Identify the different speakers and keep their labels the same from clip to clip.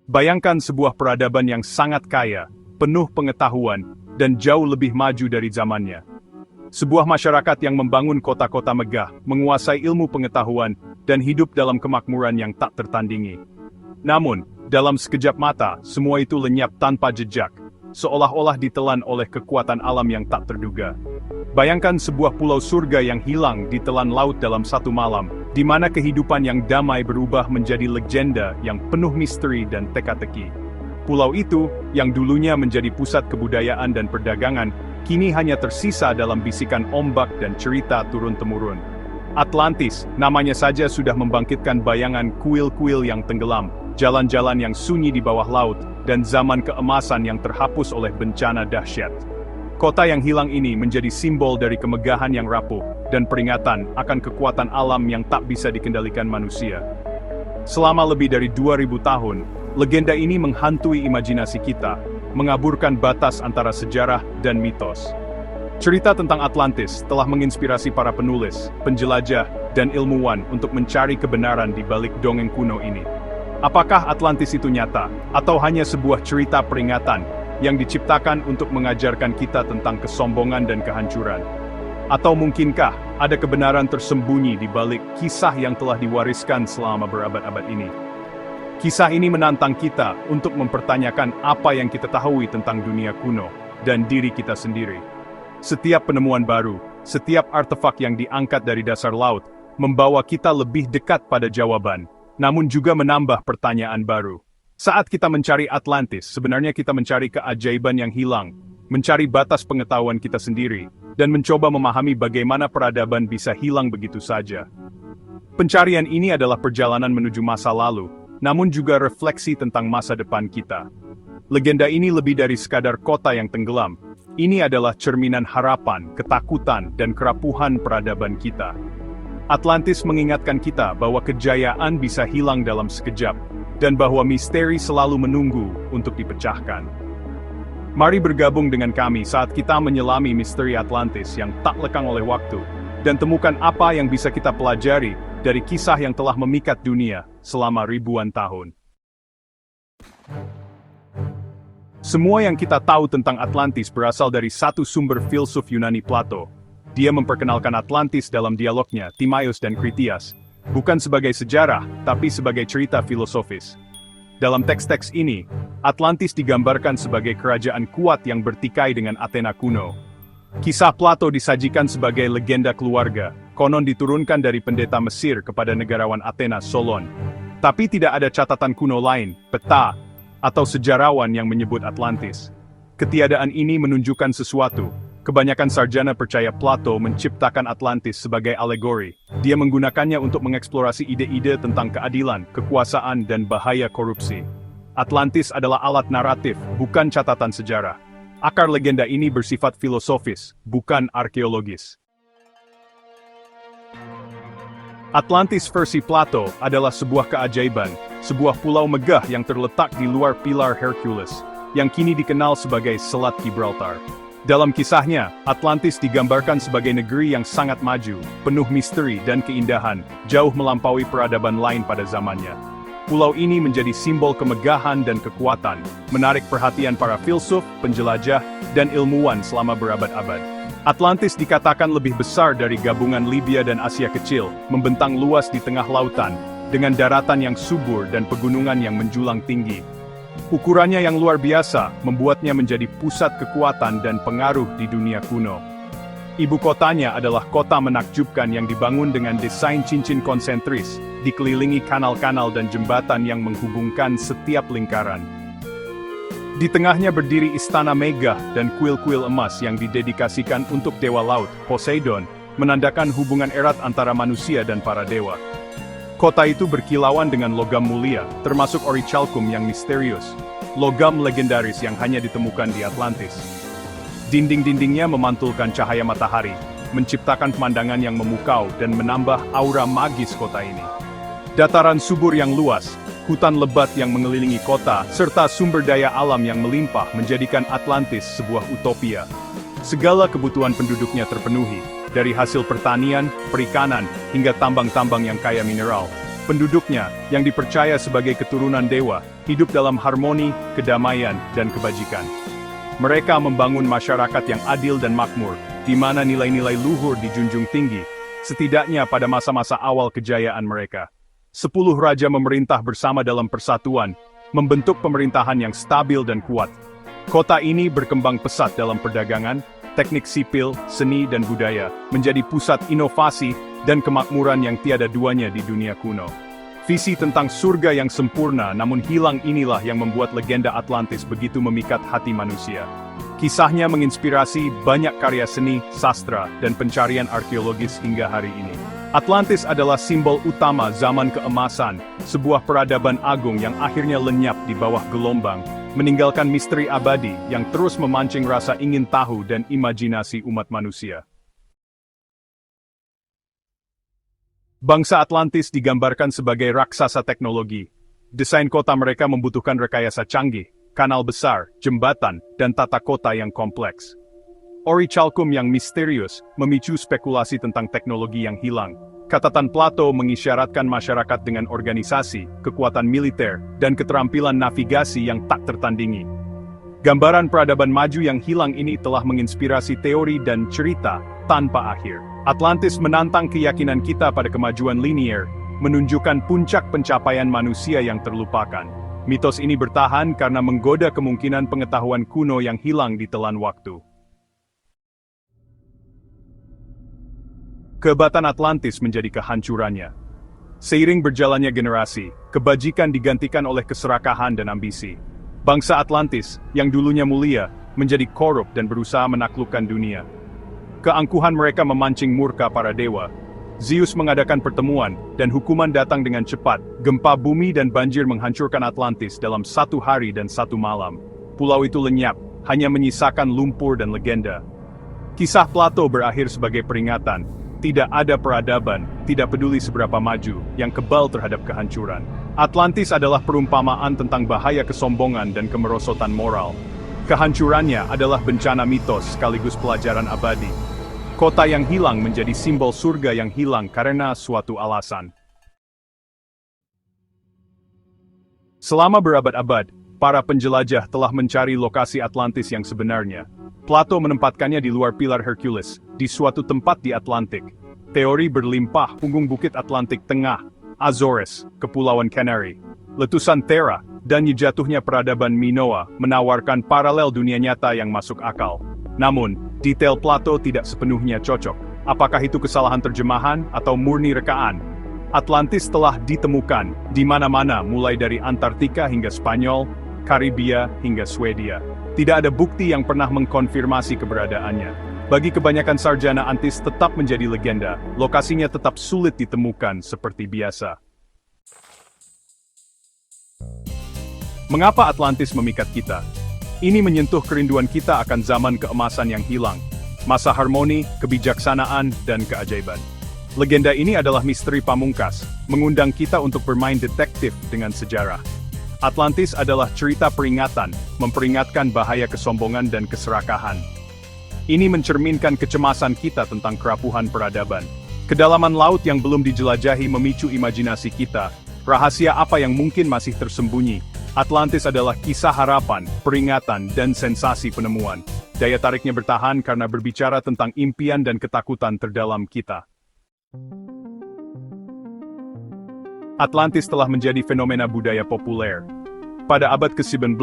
Speaker 1: Bayangkan sebuah peradaban yang sangat kaya, penuh pengetahuan, dan jauh lebih maju dari zamannya. Sebuah masyarakat yang membangun kota-kota megah, menguasai ilmu pengetahuan, dan hidup dalam kemakmuran yang tak tertandingi. Namun, dalam sekejap mata, semua itu lenyap tanpa jejak, seolah-olah ditelan oleh kekuatan alam yang tak terduga. Bayangkan sebuah pulau surga yang hilang ditelan laut dalam satu malam, di mana kehidupan yang damai berubah menjadi legenda yang penuh misteri dan teka-teki. Pulau itu, yang dulunya menjadi pusat kebudayaan dan perdagangan, kini hanya tersisa dalam bisikan ombak dan cerita turun-temurun. Atlantis, namanya saja sudah membangkitkan bayangan kuil-kuil yang tenggelam, jalan-jalan yang sunyi di bawah laut, dan zaman keemasan yang terhapus oleh bencana dahsyat. Kota yang hilang ini menjadi simbol dari kemegahan yang rapuh, dan peringatan akan kekuatan alam yang tak bisa dikendalikan manusia. Selama lebih dari 2000 tahun, legenda ini menghantui imajinasi kita, mengaburkan batas antara sejarah dan mitos. Cerita tentang Atlantis telah menginspirasi para penulis, penjelajah, dan ilmuwan untuk mencari kebenaran di balik dongeng kuno ini. Apakah Atlantis itu nyata, atau hanya sebuah cerita peringatan yang diciptakan untuk mengajarkan kita tentang kesombongan dan kehancuran? Atau mungkinkah ada kebenaran tersembunyi di balik kisah yang telah diwariskan selama berabad-abad ini? Kisah ini menantang kita untuk mempertanyakan apa yang kita tahu tentang dunia kuno dan diri kita sendiri. Setiap penemuan baru, setiap artefak yang diangkat dari dasar laut, membawa kita lebih dekat pada jawaban, namun juga menambah pertanyaan baru. Saat kita mencari Atlantis, sebenarnya kita mencari keajaiban yang hilang, mencari batas pengetahuan kita sendiri, dan mencoba memahami bagaimana peradaban bisa hilang begitu saja. Pencarian ini adalah perjalanan menuju masa lalu, namun juga refleksi tentang masa depan kita. Legenda ini lebih dari sekadar kota yang tenggelam. Ini adalah cerminan harapan, ketakutan, dan kerapuhan peradaban kita. Atlantis mengingatkan kita bahwa kejayaan bisa hilang dalam sekejap, dan bahwa misteri selalu menunggu untuk dipecahkan. Mari bergabung dengan kami saat kita menyelami misteri Atlantis yang tak lekang oleh waktu, dan temukan apa yang bisa kita pelajari dari kisah yang telah memikat dunia selama ribuan tahun. Semua yang kita tahu tentang Atlantis berasal dari satu sumber filsuf Yunani, Plato. Dia memperkenalkan Atlantis dalam dialognya Timaeus dan Critias, bukan sebagai sejarah, tapi sebagai cerita filosofis. Dalam teks-teks ini, Atlantis digambarkan sebagai kerajaan kuat yang bertikai dengan Athena kuno. Kisah Plato disajikan sebagai legenda keluarga, konon diturunkan dari pendeta Mesir kepada negarawan Athena, Solon. Tapi tidak ada catatan kuno lain, peta, atau sejarawan yang menyebut Atlantis. Ketiadaan ini menunjukkan sesuatu. Kebanyakan sarjana percaya Plato menciptakan Atlantis sebagai alegori. Dia menggunakannya untuk mengeksplorasi ide-ide tentang keadilan, kekuasaan, dan bahaya korupsi. Atlantis adalah alat naratif, bukan catatan sejarah. Akar legenda ini bersifat filosofis, bukan arkeologis. Atlantis versi Plato adalah sebuah keajaiban, sebuah pulau megah yang terletak di luar pilar Hercules, yang kini dikenal sebagai Selat Gibraltar. Dalam kisahnya, Atlantis digambarkan sebagai negeri yang sangat maju, penuh misteri dan keindahan, jauh melampaui peradaban lain pada zamannya. Pulau ini menjadi simbol kemegahan dan kekuatan, menarik perhatian para filsuf, penjelajah, dan ilmuwan selama berabad-abad. Atlantis dikatakan lebih besar dari gabungan Libya dan Asia Kecil, membentang luas di tengah lautan, dengan daratan yang subur dan pegunungan yang menjulang tinggi. Ukurannya yang luar biasa, membuatnya menjadi pusat kekuatan dan pengaruh di dunia kuno. Ibu kotanya adalah kota menakjubkan yang dibangun dengan desain cincin konsentris, dikelilingi kanal-kanal dan jembatan yang menghubungkan setiap lingkaran. Di tengahnya berdiri istana megah dan kuil-kuil emas yang didedikasikan untuk dewa laut, Poseidon, menandakan hubungan erat antara manusia dan para dewa. Kota itu berkilauan dengan logam mulia, termasuk orichalcum yang misterius, logam legendaris yang hanya ditemukan di Atlantis. Dinding-dindingnya memantulkan cahaya matahari, menciptakan pemandangan yang memukau dan menambah aura magis kota ini. Dataran subur yang luas, hutan lebat yang mengelilingi kota, serta sumber daya alam yang melimpah menjadikan Atlantis sebuah utopia. Segala kebutuhan penduduknya terpenuhi, dari hasil pertanian, perikanan, hingga tambang-tambang yang kaya mineral. Penduduknya, yang dipercaya sebagai keturunan dewa, hidup dalam harmoni, kedamaian, dan kebajikan. Mereka membangun masyarakat yang adil dan makmur, di mana nilai-nilai luhur dijunjung tinggi, setidaknya pada masa-masa awal kejayaan mereka. 10 raja memerintah bersama dalam persatuan, membentuk pemerintahan yang stabil dan kuat. Kota ini berkembang pesat dalam perdagangan, teknik sipil, seni dan budaya, menjadi pusat inovasi dan kemakmuran yang tiada duanya di dunia kuno. Visi tentang surga yang sempurna namun hilang inilah yang membuat legenda Atlantis begitu memikat hati manusia. Kisahnya menginspirasi banyak karya seni, sastra, dan pencarian arkeologis hingga hari ini. Atlantis adalah simbol utama zaman keemasan, sebuah peradaban agung yang akhirnya lenyap di bawah gelombang, meninggalkan misteri abadi yang terus memancing rasa ingin tahu dan imajinasi umat manusia. Bangsa Atlantis digambarkan sebagai raksasa teknologi. Desain kota mereka membutuhkan rekayasa canggih, kanal besar, jembatan, dan tata kota yang kompleks. Orichalcum yang misterius memicu spekulasi tentang teknologi yang hilang. Catatan Plato mengisyaratkan masyarakat dengan organisasi, kekuatan militer, dan keterampilan navigasi yang tak tertandingi. Gambaran peradaban maju yang hilang ini telah menginspirasi teori dan cerita tanpa akhir. Atlantis menantang keyakinan kita pada kemajuan linier, menunjukkan puncak pencapaian manusia yang terlupakan. Mitos ini bertahan karena menggoda kemungkinan pengetahuan kuno yang hilang di telan waktu. Kehebatan Atlantis menjadi kehancurannya. Seiring berjalannya generasi, kebajikan digantikan oleh keserakahan dan ambisi. Bangsa Atlantis, yang dulunya mulia, menjadi korup dan berusaha menaklukkan dunia. Keangkuhan mereka memancing murka para dewa. Zeus mengadakan pertemuan, dan hukuman datang dengan cepat. Gempa bumi dan banjir menghancurkan Atlantis dalam 1 hari dan 1 malam. Pulau itu lenyap, hanya menyisakan lumpur dan legenda. Kisah Plato berakhir sebagai peringatan. Tidak ada peradaban, tidak peduli seberapa maju, yang kebal terhadap kehancuran. Atlantis adalah perumpamaan tentang bahaya kesombongan dan kemerosotan moral. Kehancurannya adalah bencana mitos sekaligus pelajaran abadi. Kota yang hilang menjadi simbol surga yang hilang karena suatu alasan. Selama berabad-abad, para penjelajah telah mencari lokasi Atlantis yang sebenarnya. Plato menempatkannya di luar pilar Hercules, di suatu tempat di Atlantik. Teori berlimpah punggung bukit Atlantik Tengah, Azores, Kepulauan Canary, letusan Terra, dan jatuhnya peradaban Minoa menawarkan paralel dunia nyata yang masuk akal. Namun, detail Plato tidak sepenuhnya cocok. Apakah itu kesalahan terjemahan atau murni rekaan? Atlantis telah ditemukan di mana-mana mulai dari Antartika hingga Spanyol, Karibia hingga Swedia. Tidak ada bukti yang pernah mengkonfirmasi keberadaannya. Bagi kebanyakan sarjana Atlantis tetap menjadi legenda, lokasinya tetap sulit ditemukan seperti biasa. Mengapa Atlantis memikat kita? Ini menyentuh kerinduan kita akan zaman keemasan yang hilang, masa harmoni, kebijaksanaan, dan keajaiban. Legenda ini adalah misteri pamungkas, mengundang kita untuk bermain detektif dengan sejarah. Atlantis adalah cerita peringatan, memperingatkan bahaya kesombongan dan keserakahan. Ini mencerminkan kecemasan kita tentang kerapuhan peradaban. Kedalaman laut yang belum dijelajahi memicu imajinasi kita, rahasia apa yang mungkin masih tersembunyi. Atlantis adalah kisah harapan, peringatan, dan sensasi penemuan. Daya tariknya bertahan karena berbicara tentang impian dan ketakutan terdalam kita. Atlantis telah menjadi fenomena budaya populer. Pada abad ke-19,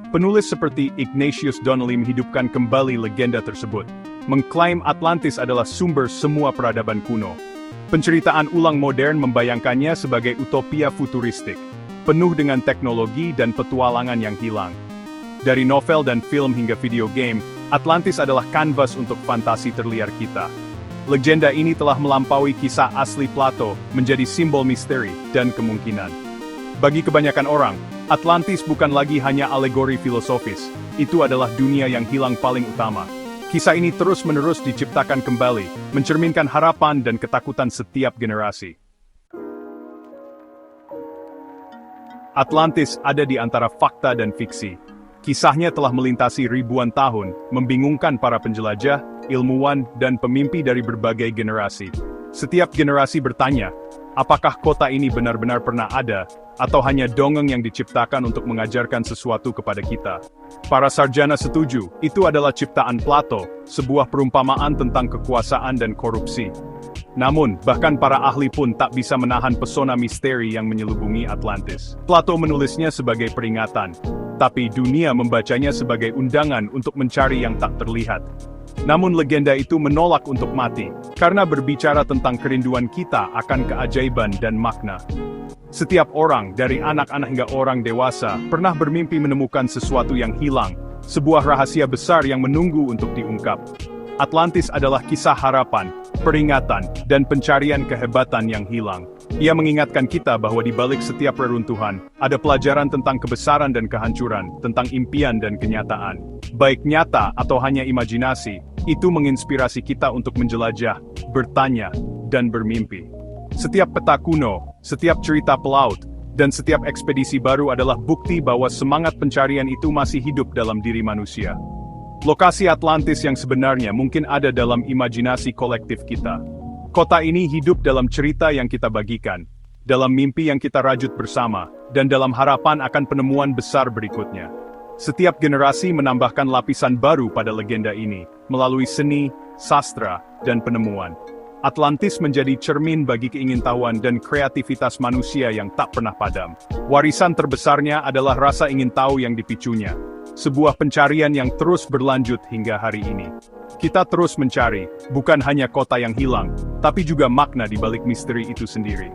Speaker 1: penulis seperti Ignatius Donnelly menghidupkan kembali legenda tersebut, mengklaim Atlantis adalah sumber semua peradaban kuno. Penceritaan ulang modern membayangkannya sebagai utopia futuristik, penuh dengan teknologi dan petualangan yang hilang. Dari novel dan film hingga video game, Atlantis adalah kanvas untuk fantasi terliar kita. Legenda ini telah melampaui kisah asli Plato, menjadi simbol misteri dan kemungkinan. Bagi kebanyakan orang, Atlantis bukan lagi hanya alegori filosofis, itu adalah dunia yang hilang paling utama. Kisah ini terus-menerus diciptakan kembali, mencerminkan harapan dan ketakutan setiap generasi. Atlantis ada di antara fakta dan fiksi. Kisahnya telah melintasi ribuan tahun, membingungkan para penjelajah, ilmuwan, dan pemimpi dari berbagai generasi. Setiap generasi bertanya, Apakah kota ini benar-benar pernah ada, atau hanya dongeng yang diciptakan untuk mengajarkan sesuatu kepada kita? Para sarjana setuju, itu adalah ciptaan Plato, sebuah perumpamaan tentang kekuasaan dan korupsi. Namun, bahkan para ahli pun tak bisa menahan pesona misteri yang menyelubungi Atlantis. Plato menulisnya sebagai peringatan, tapi dunia membacanya sebagai undangan untuk mencari yang tak terlihat. Namun legenda itu menolak untuk mati, karena berbicara tentang kerinduan kita akan keajaiban dan makna. Setiap orang, dari anak-anak hingga orang dewasa, pernah bermimpi menemukan sesuatu yang hilang, sebuah rahasia besar yang menunggu untuk diungkap. Atlantis adalah kisah harapan, peringatan, dan pencarian kehebatan yang hilang. Ia mengingatkan kita bahwa di balik setiap reruntuhan, ada pelajaran tentang kebesaran dan kehancuran, tentang impian dan kenyataan. Baik nyata atau hanya imajinasi, itu menginspirasi kita untuk menjelajah, bertanya, dan bermimpi. Setiap peta kuno, setiap cerita pelaut, dan setiap ekspedisi baru adalah bukti bahwa semangat pencarian itu masih hidup dalam diri manusia. Lokasi Atlantis yang sebenarnya mungkin ada dalam imajinasi kolektif kita. Kota ini hidup dalam cerita yang kita bagikan, dalam mimpi yang kita rajut bersama, dan dalam harapan akan penemuan besar berikutnya. Setiap generasi menambahkan lapisan baru pada legenda ini, melalui seni, sastra, dan penemuan. Atlantis menjadi cermin bagi keingintahuan dan kreativitas manusia yang tak pernah padam. Warisan terbesarnya adalah rasa ingin tahu yang dipicunya. Sebuah pencarian yang terus berlanjut hingga hari ini. Kita terus mencari, bukan hanya kota yang hilang, tapi juga makna di balik misteri itu sendiri.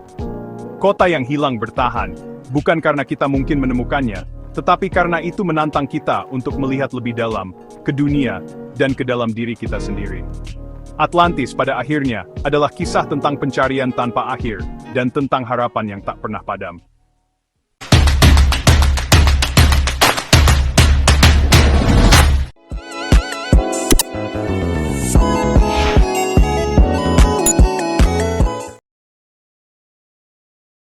Speaker 1: Kota yang hilang bertahan, bukan karena kita mungkin menemukannya, tetapi karena itu menantang kita untuk melihat lebih dalam, ke dunia, dan ke dalam diri kita sendiri. Atlantis pada akhirnya adalah kisah tentang pencarian tanpa akhir, dan tentang harapan yang tak pernah padam.